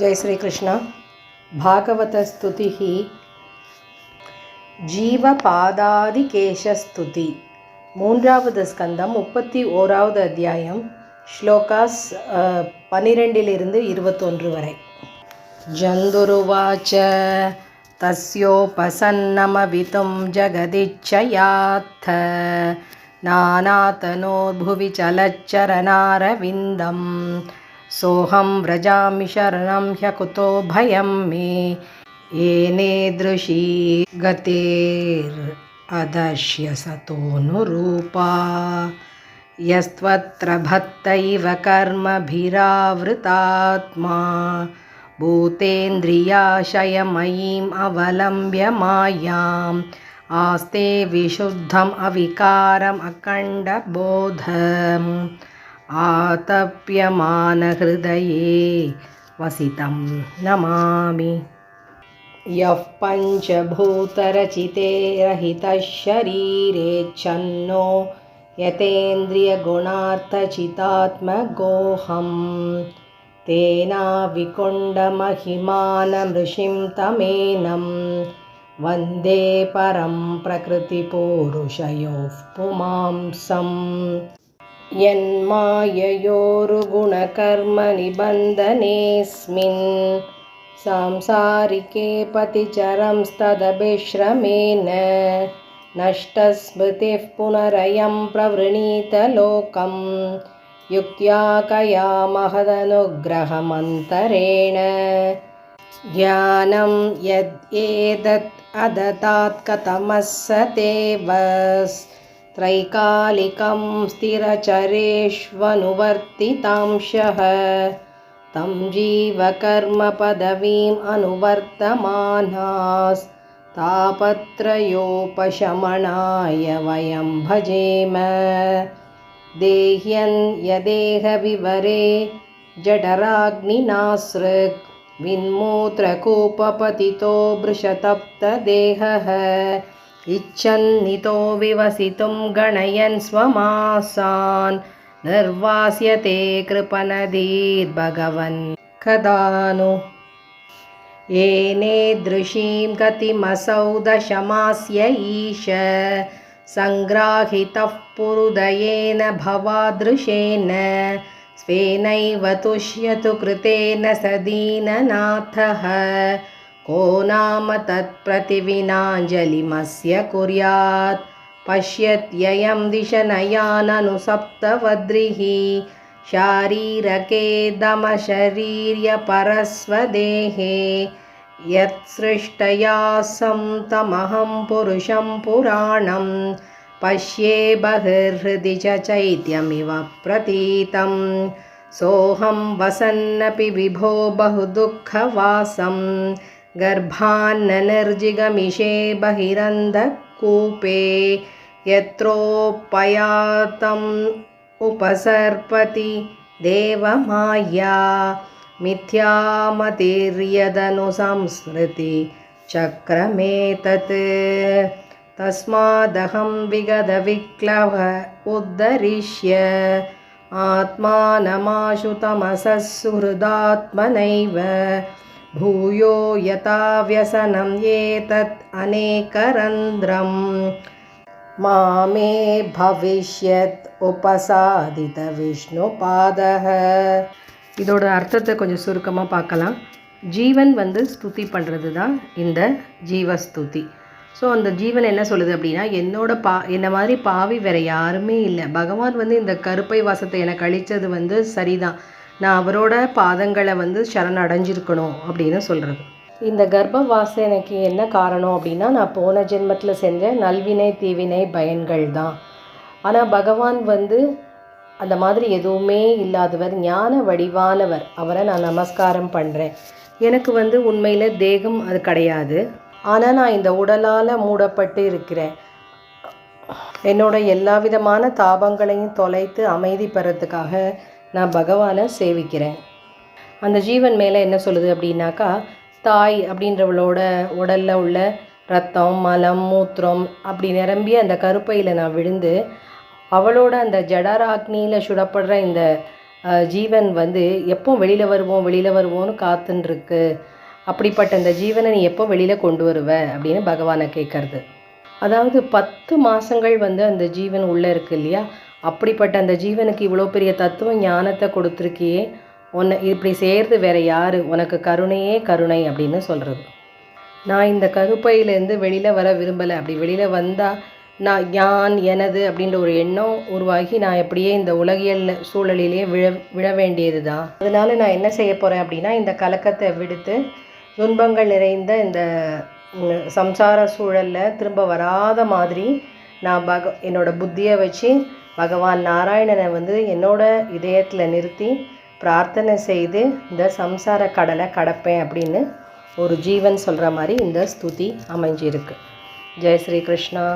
जय श्री कृष्ण। भागवत स्तुति जीवपादादिकेशस्तुति மூன்றாவது ஸ்கந்தம் 31வது அத்தியாயம் ஸ்லோகாஸ் 12 21 வரை. ஜந்துருவாச்ச தஸ்யோபசன்னமவிதும் ஜகதிச்சயாத்த நானாதனோர்புவி சலச்சரணாரவிந்தம் सोहं व्रजामि शरणं ह्यकुतो भयं मे येनेदृशी गतेरदश्य सतोऽनुरूपा यस्त्वत्र भक्तैव कर्मभिरावृतात्मा भूतेन्द्रियाशयमयीम् अवलम्ब्य मायाम् आस्ते विशुद्धम् अविकारम् अखण्डबोधम् आतप्यमानहृदये वसितं नमामि। यः पञ्चभूतरचिते रहितः शरीरेच्छन्नो यतेन्द्रियगुणार्थचितात्मगोऽहं तेनाविकुण्डमहिमानमृषिं तमेनं वन्दे परं प्रकृतिपूरुषयोः पुमांसम् यन्माययोरुगुणकर्मनिबन्धनेऽस्मिन् सांसारिके पतिचरंस्तदभिश्रमेण नष्टस्मृतिः पुनरयं प्रवृणीतलोकं युक्त्या कया महदनुग्रहमन्तरेण ज्ञानं यद्येतत् अदतात् कथमः स देवस् त्रैकालिकं स्थिरचरेष्वनुवर्तितांशः तं जीवकर्मपदवीम् अनुवर्तमानास्तापत्रयोपशमनाय वयं भजेम। देह्यन् यदेहविवरे जठराग्निनासृक् विन्मूत्रकूपपतितो भृशतप्तदेहः इच्छन्नितो विवसितुं गणयन् स्वमासान् निर्वास्यते कृपणधीर्भगवन् कदानु येनेदृशीं गतिमसौ दशमास्य ईश सङ्ग्राहितः पुरुदयेन भवादृशेन स्वेनैव तुष्यतु कृतेन स दीननाथः को नाम तत्प्रतिविनाञ्जलिमस्य कुर्यात् पश्यत्ययं दिशनयाननुसप्तवद्रिः शारीरके दमशरीर्यपरस्वदेहे यत्सृष्टया तमहं पुरुषं पुराणं पश्ये बहिर्हृदि च चैत्यमिव प्रतीतं सोऽहं वसन्नपि विभो बहुदुःखवासं गर्भान्ननिर्जिगमिषे बहिरन्धकूपे यत्रोपयातम् उपसर्पति देवमाया मिथ्यामतिर्यदनुसंस्मृति चक्रमेतत् तस्मादहं विगतविक्लव उद्धरिष्य आत्मानमाशु तमसः सुहृदात्मनैव भूयो यथा व्यसनं एतत् अनेकरन्ध्रं मामे भविष्यत् उपसादित विष्णुपादः। இதோட அர்த்தத்தை கொஞ்சம் சுருக்கமாக பார்க்கலாம். ஜீவன் ஸ்துதி பண்ணுறது தான் இந்த ஜீவஸ்துதி. ஸோ அந்த ஜீவன் என்ன சொல்லுது அப்படின்னா, என்னை மாதிரி பாவி வேறு யாருமே இல்லை. பகவான் இந்த கருப்பை வாசத்தை எனக்கு அளித்தது சரிதான். நான் அவரோட பாதங்களை சரணடைஞ்சிருக்கணும் அப்படின்னு சொல்கிறது. இந்த கர்ப்ப வாசனைக்கு என்ன காரணம் அப்படின்னா, நான் போன ஜென்மத்தில் செஞ்ச நல்வினை தீவினை பயன்கள் தான். ஆனால் பகவான் அந்த மாதிரி எதுவுமே இல்லாதவர், ஞான வடிவானவர். அவரை நான் நமஸ்காரம் பண்ணுறேன். எனக்கு உண்மையில் தேகம் அது கிடையாது. ஆனால் நான் இந்த உடலால் மூடப்பட்டு இருக்கிறேன். என்னோட எல்லா விதமான தாபங்களையும் தொலைத்து அமைதி பெறத்துக்காக நான் பகவானை சேவிக்கிறேன். அந்த ஜீவன் மேலே என்ன சொல்லுது அப்படின்னாக்கா, தாய் அப்படின்றவளோட உடலில் உள்ள ரத்தம், மலம், மூத்திரம் அப்படி நிரம்பிய அந்த கருப்பையில் நான் விழுந்து அவளோட அந்த ஜடராக்னியில் சுடப்படுற இந்த ஜீவன் வந்து எப்போ வெளியில் வருவோன்னு காத்துன்ருக்கு. அப்படிப்பட்ட இந்த ஜீவனை நீ எப்போ வெளியில் கொண்டு வருவ அப்படின்னு பகவானை கேட்கறது. அதாவது 10 மாதங்கள் வந்து அந்த ஜீவன் உள்ளே இருக்கு இல்லையா, அப்படிப்பட்ட அந்த ஜீவனுக்கு இவ்வளோ பெரிய தத்துவ ஞானத்தை கொடுத்துருக்கியே, உன்னை இப்படி செய்கிறது வேற யார், உனக்கு கருணையே கருணை அப்படின்னு சொல்கிறது. நான் இந்த கருப்பையிலேருந்து வெளியில் வர விரும்பலை. அப்படி வெளியில் வந்தால் நான் எனது அப்படின்ற ஒரு எண்ணம் உருவாகி நான் எப்படியே இந்த உலகியல் சூழலிலே விழ வேண்டியது தான். அதனால் நான் என்ன செய்ய போகிறேன் அப்படின்னா, இந்த கலக்கத்தை விடுத்து துன்பங்கள் நிறைந்த இந்த சம்சார சூழலில் திரும்ப வராத மாதிரி நான் என்னோடய புத்தியை வச்சு பகவான் நாராயணனை வந்து என்னோட இதயத்தில் நிறுத்தி பிரார்த்தனை செய்து இந்த சம்சார கடலை கடப்பேன் அப்படின்னு ஒரு ஜீவன் சொல்கிற மாதிரி இந்த ஸ்துதி அமைஞ்சிருக்கு. ஜெய் ஸ்ரீ கிருஷ்ணா.